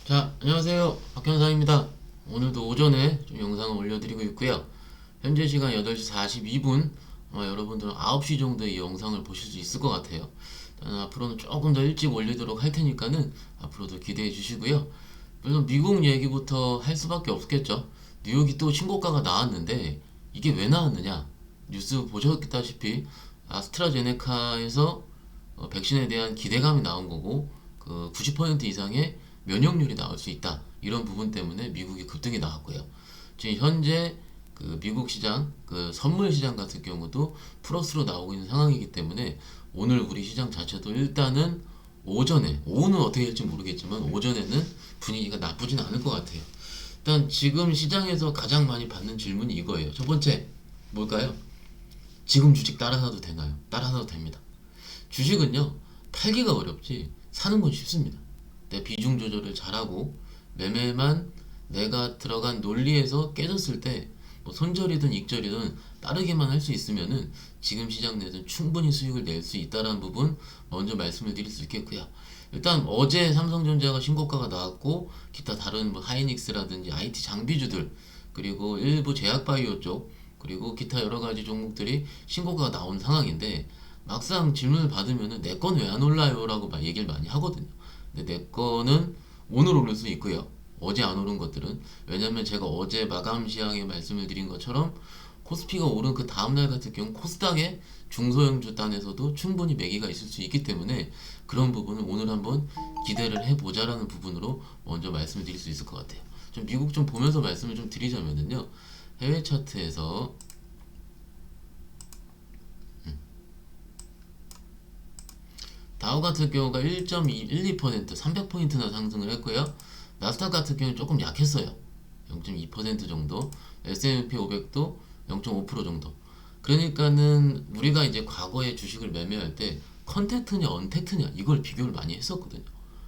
자, 안녕하세요. 박현상입니다. 오늘도 오전에 좀 영상을 올려드리고 있고요. 현재 시간 8시 42분, 아마 여러분들은 9시 정도에 이 영상을 보실 수 있을 것 같아요. 앞으로는 조금 더 일찍 올리도록 할 테니까는 앞으로도 기대해 주시고요. 물론 미국 얘기부터 할 수밖에 없겠죠. 뉴욕이 또 신고가가 나왔는데 이게 왜 나왔느냐? 뉴스 보셨다시피 아스트라제네카에서 백신에 대한 기대감이 나온 거고 그 90% 이상의 면역률이 나올 수 있다. 이런 부분 때문에 미국이 급등이 나왔고요. 지금 현재 그 미국 시장, 그 선물 시장 같은 경우도 플러스로 나오고 있는 상황이기 때문에 오늘 우리 시장 자체도 일단은 오후는 어떻게 될지 모르겠지만 오전에는 분위기가 나쁘진 않을 것 같아요. 일단 지금 시장에서 가장 많이 받는 질문이 이거예요. 첫 번째, 뭘까요? 지금 주식 따라 사도 되나요? 따라 사도 됩니다. 주식은요, 팔기가 어렵지 사는 건 쉽습니다. 내 비중 조절을 잘하고 매매만 내가 들어간 논리에서 깨졌을 때 뭐 손절이든 익절이든 따르기만 할 수 있으면은 지금 시장 내에서 충분히 수익을 낼 수 있다는 부분 먼저 말씀을 드릴 수 있겠고요. 일단 어제 삼성전자가 신고가가 나왔고 기타 다른 뭐 하이닉스라든지 IT 장비주들 그리고 일부 제약바이오 쪽 그리고 기타 여러 가지 종목들이 신고가가 나온 상황인데 막상 질문을 받으면은 내 건 왜 안 올라요? 라고 막 얘기를 많이 하거든요. 근데 내 거는 오늘 오를 수 있고요. 어제 안 오른 것들은 왜냐면 제가 어제 마감 시황에 말씀을 드린 것처럼 코스피가 오른 그 다음날 같은 경우 코스닥의 중소형주 단에서도 충분히 매기가 있을 수 있기 때문에 그런 부분을 오늘 한번 기대를 해보자라는 부분으로 먼저 말씀을 드릴 수 있을 것 같아요. 좀 미국 좀 보면서 말씀을 좀 드리자면요. 해외 차트에서 다우 같은 경우가 1.12%, 300포인트나 상승을 했고요. 나스닥 같은 경우는 조금 약했어요. 0.2% 정도. S&P 500도 0.5% 정도. 그러니까는 우리가 이제 과거에 주식을 매매할 때 컨택트냐 언택트냐 이걸 비교를 많이 했었거든요.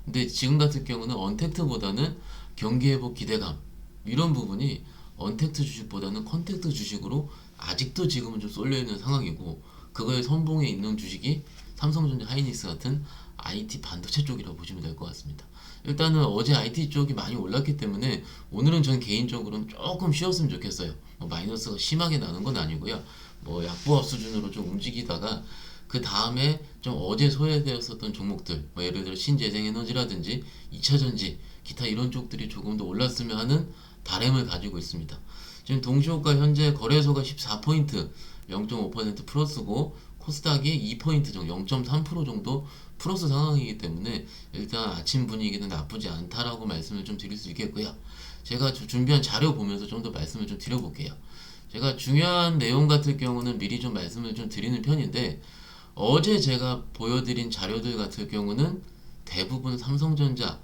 근데 지금 같은 경우는 언택트보다는 경기 회복 기대감 이런 부분이 언택트 주식보다는 컨택트 주식으로 아직도 지금은 좀 쏠려 있는 상황이고 그거에 선봉에 있는 주식이 삼성전자 하이닉스 같은 IT 반도체 쪽이라고 보시면 될 것 같습니다. 일단은 어제 IT 쪽이 많이 올랐기 때문에 오늘은 전 개인적으로는 조금 쉬었으면 좋겠어요. 뭐 마이너스가 심하게 나는 건 아니고요. 뭐 약보합 수준으로 좀 움직이다가 그 다음에 좀 어제 소외되었었던 종목들, 뭐 예를 들어 신재생에너지라든지 2차전지, 기타 이런 쪽들이 조금 더 올랐으면 하는 바람을 가지고 있습니다. 지금 동시호가 현재 거래소가 14포인트, 0.5% 플러스고 코스닥이 2포인트 정도, 0.3% 정도 플러스 상황이기 때문에 일단 아침 분위기는 나쁘지 않다라고 말씀을 좀 드릴 수 있겠고요. 제가 준비한 자료 보면서 좀 더 말씀을 좀 드려볼게요. 제가 중요한 내용 같은 경우는 미리 좀 말씀을 좀 드리는 편인데 어제 제가 보여드린 자료들 같은 경우는 대부분 삼성전자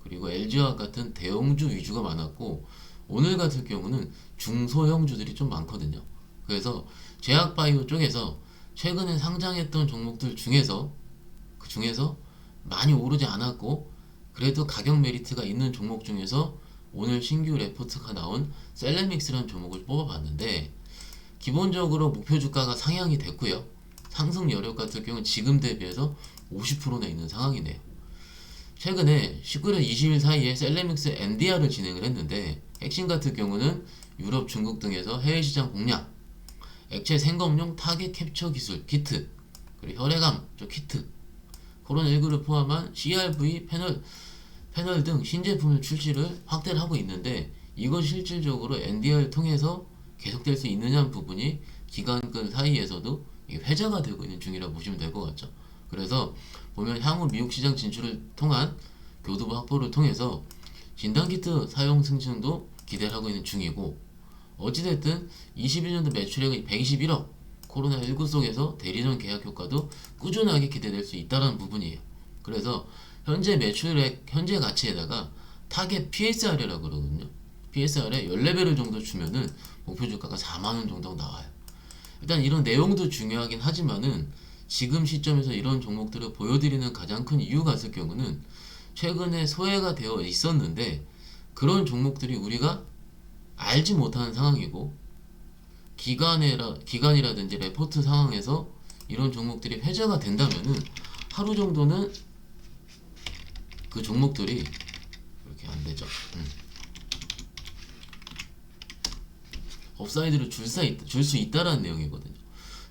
그리고 LG화학 같은 대형주 위주가 많았고 오늘 같은 경우는 중소형주들이 좀 많거든요. 그래서 제약바이오 쪽에서 최근에 상장했던 종목들 중에서 그 중에서 많이 오르지 않았고 그래도 가격 메리트가 있는 종목 중에서 오늘 신규 레포트가 나온 셀레믹스라는 종목을 뽑아봤는데 기본적으로 목표 주가가 상향이 됐고요. 상승 여력 같은 경우는 지금 대비해서 50%나 있는 상황이네요. 최근에 19일 20일 사이에 셀레믹스 NDR을 진행을 했는데 핵심 같은 경우는 유럽, 중국 등에서 해외 시장 공략, 액체 생검용 타겟 캡처 기술 키트, 그리고 혈액암 키트, 코로나19를 포함한 CRV 패널 등 신제품을 출시를 확대를 하고 있는데 이것 실질적으로 NDR을 통해서 계속될 수 있느냐는 부분이 기관권 사이에서도 회자가 되고 있는 중이라고 보시면 될 것 같죠. 그래서 보면 향후 미국 시장 진출을 통한 교두보 확보를 통해서 진단키트 사용 승진도 기대를 하고 있는 중이고 어찌됐든 21년도 매출액이 121억 코로나19 속에서 대리점 계약 효과도 꾸준하게 기대될 수 있다는 부분이에요. 그래서 현재 매출액 현재 가치에다가 타겟 PSR이라고 그러거든요. PSR에 10레벨을 정도 주면은 목표 주가가 4만원 정도 나와요. 일단 이런 내용도 중요하긴 하지만은 지금 시점에서 이런 종목들을 보여드리는 가장 큰 이유 같은 경우는 최근에 소외가 되어 있었는데 그런 종목들이 우리가 알지 못하는 상황이고 기간이라든지 레포트 상황에서 이런 종목들이 회자가 된다면은 하루 정도는 그 종목들이 이렇게 안 되죠. 업사이드를 줄 수 있다라는 내용이거든요.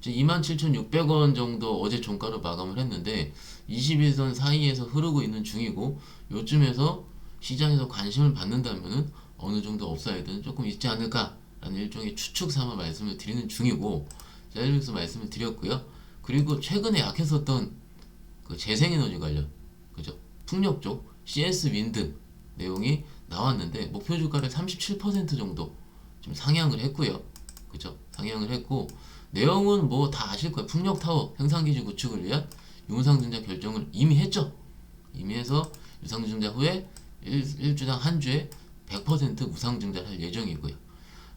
27,600원 정도 어제 종가로 마감을 했는데 21선 사이에서 흐르고 있는 중이고, 요쯤에서 시장에서 관심을 받는다면은 어느 정도 업사이드는 조금 있지 않을까라는 일종의 추측 삼아 말씀을 드리는 중이고, 셀릭스 말씀을 드렸고요. 그리고 최근에 약했었던 그 재생에너지 관련, 그죠? 풍력 쪽 CS 윈드 내용이 나왔는데 목표 주가를 37% 정도 좀 상향을 했고요. 그죠? 상향을 했고, 내용은 뭐 다 아실 거예요. 풍력 타워 생산기지 구축을 위한 유상증자 결정을 이미 했죠. 이미 해서 유상증자 후에 1주당 한 주에 100% 무상증자를 할 예정이고요.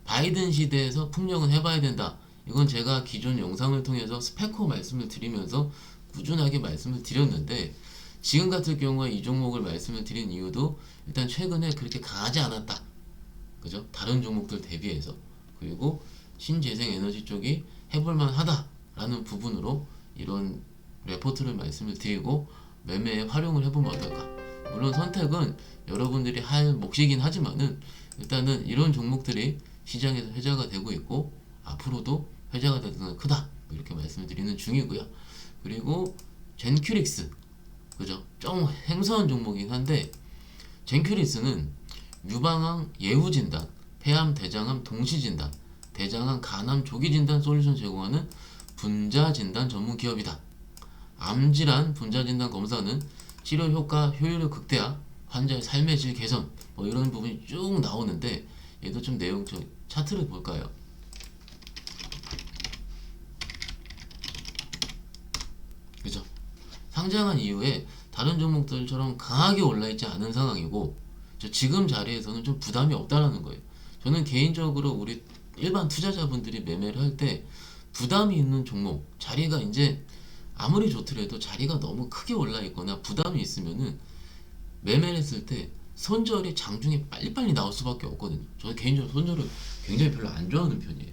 바이든 시대에서 풍력은 해봐야 된다. 이건 제가 기존 영상을 통해서 스펙코 말씀을 드리면서 꾸준하게 말씀을 드렸는데, 지금 같은 경우에 이 종목을 말씀을 드린 이유도 일단 최근에 그렇게 강하지 않았다. 그죠? 다른 종목들 대비해서. 그리고 신재생 에너지 쪽이 해볼만 하다라는 부분으로 이런 레포트를 말씀을 드리고 매매에 활용을 해보면 어떨까. 물론 선택은 여러분들이 할 몫이긴 하지만은, 일단은 이런 종목들이 시장에서 회자가 되고 있고 앞으로도 회자가 되는 건 크다, 이렇게 말씀을 드리는 중이고요. 그리고 젠큐릭스, 그죠? 좀 생소한 종목이긴 한데, 젠큐릭스는 유방암 예후 진단, 폐암, 대장암 동시 진단, 대장암, 간암 조기 진단 솔루션 제공하는 분자 진단 전문 기업이다. 암질환 분자 진단 검사는 치료 효과, 효율을 극대화, 환자의 삶의 질 개선, 뭐 이런 부분이 쭉 나오는데, 얘도 좀 내용 좀 차트를 볼까요? 그죠? 상장한 이후에 다른 종목들처럼 강하게 올라있지 않은 상황이고, 지금 자리에서는 좀 부담이 없다라는 거예요. 저는 개인적으로 우리 일반 투자자분들이 매매를 할 때 부담이 있는 종목, 자리가 이제 아무리 좋더라도 자리가 너무 크게 올라있거나 부담이 있으면은 매매를 했을 때 손절이 장중에 빨리빨리 나올 수밖에 없거든요. 저는 개인적으로 손절을 굉장히 별로 안 좋아하는 편이에요.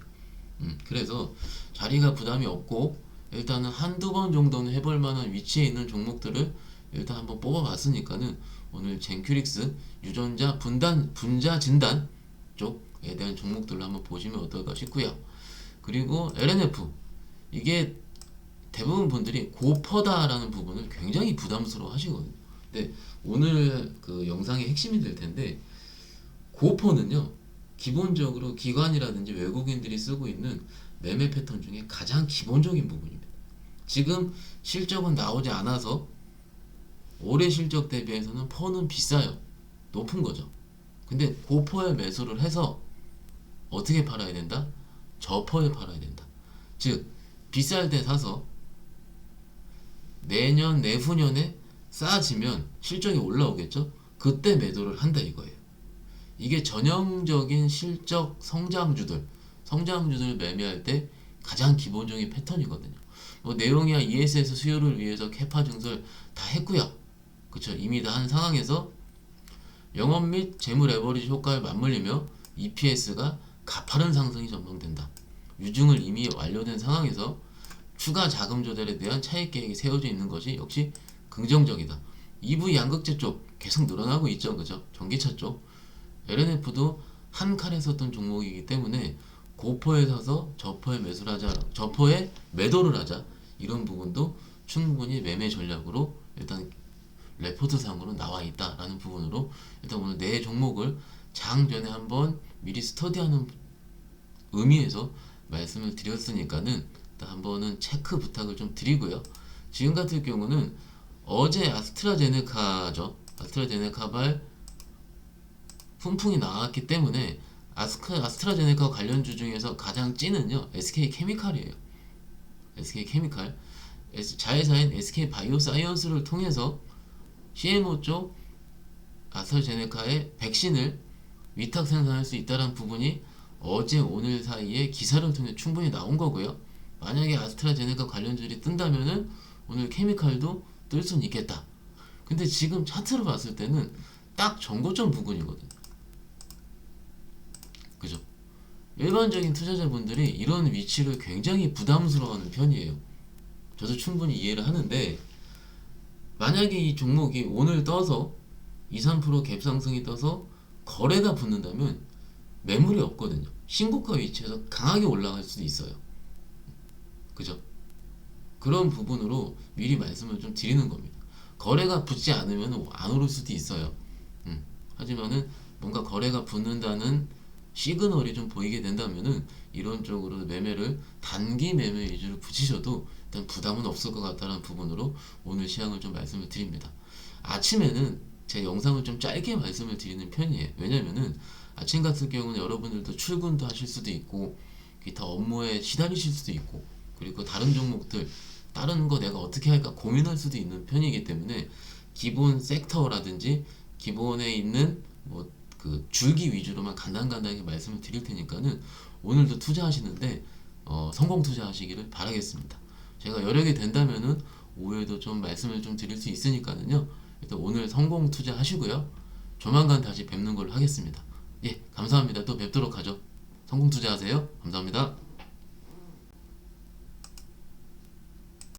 그래서 자리가 부담이 없고 일단은 한두 번 정도는 해볼 만한 위치에 있는 종목들을 일단 한번 뽑아봤으니까는 오늘 젠큐릭스 유전자 분자 진단 쪽에 대한 종목들로 한번 보시면 어떨까 싶고요. 그리고 LNF, 이게 대부분 분들이 고퍼다라는 부분을 굉장히 부담스러워 하시거든요. 근데 오늘 그 영상의 핵심이 될 텐데, 고퍼는요 기본적으로 기관이라든지 외국인들이 쓰고 있는 매매 패턴 중에 가장 기본적인 부분입니다. 지금 실적은 나오지 않아서 올해 실적 대비해서는 퍼는 비싸요. 높은 거죠. 근데 고퍼에 매수를 해서 어떻게 팔아야 된다? 저퍼에 팔아야 된다. 즉 비쌀 때 사서 내년 내후년에 싸지면 실적이 올라오겠죠. 그때 매도를 한다 이거예요. 이게 전형적인 실적 성장주들 매매할 때 가장 기본적인 패턴이거든요. 뭐 내용이야 ESS 수요를 위해서 캐파 증설 다 했고요. 그쵸? 이미 다 한 상황에서 영업 및 재무 레버리지 효과를 맞물리며 EPS가 가파른 상승이 전망된다. 유증을 이미 완료된 상황에서 추가 자금 조달에 대한 차익 계획이 세워져 있는 것이 역시 긍정적이다. EV 양극재 쪽 계속 늘어나고 있죠. 그죠? 전기차 쪽. LNF도 한 칸에 섰던 종목이기 때문에 고퍼에 사서 저퍼에 매도를 하자. 이런 부분도 충분히 매매 전략으로 일단 레포트상으로 나와 있다라는 부분으로 일단 오늘 네 종목을 장전에 한번 미리 스터디하는 의미에서 말씀을 드렸으니까는 일단 한번은 체크 부탁을 좀 드리고요. 지금 같은 경우는 어제 아스트라제네카발 훈풍이 나왔기 때문에 아스트라제네카 관련주 중에서 가장 찐은요 SK케미칼이에요. SK케미칼 자회사인 SK바이오사이언스를 통해서 CMO 쪽 아스트라제네카의 백신을 위탁 생산할 수 있다는 부분이 어제 오늘 사이에 기사를 통해 충분히 나온 거고요. 만약에 아스트라제네카 관련주들이 뜬다면은 오늘 케미칼도 뜰 수는 있겠다. 근데 지금 차트를 봤을 때는 딱 전고점 부근이거든요. 그죠? 일반적인 투자자분들이 이런 위치를 굉장히 부담스러워하는 편이에요. 저도 충분히 이해를 하는데, 만약에 이 종목이 오늘 떠서 2, 3%갭 상승이 떠서 거래가 붙는다면 매물이 없거든요. 신고가 위치에서 강하게 올라갈 수도 있어요. 그죠? 그런 부분으로 미리 말씀을 좀 드리는 겁니다. 거래가 붙지 않으면 안 오를 수도 있어요. 하지만은 뭔가 거래가 붙는다는 시그널이 좀 보이게 된다면은 이런 쪽으로 매매를 단기 매매 위주로 붙이셔도 일단 부담은 없을 것 같다는 부분으로 오늘 시황을 좀 말씀을 드립니다. 아침에는 제 영상을 좀 짧게 말씀을 드리는 편이에요. 왜냐면은 아침 같은 경우는 여러분들도 출근도 하실 수도 있고 기타 업무에 시달리실 수도 있고 그리고 다른 종목들 다른 거 내가 어떻게 할까 고민할 수도 있는 편이기 때문에 기본 섹터라든지 기본에 있는 뭐 그 줄기 위주로만 간단하게 말씀을 드릴 테니까는 오늘도 투자하시는데 성공 투자하시기를 바라겠습니다. 제가 여력이 된다면은 오후에도 좀 말씀을 좀 드릴 수 있으니까는요. 일단 오늘 성공 투자하시고요. 조만간 다시 뵙는 걸로 하겠습니다. 예, 감사합니다. 또 뵙도록 하죠. 성공 투자하세요. 감사합니다.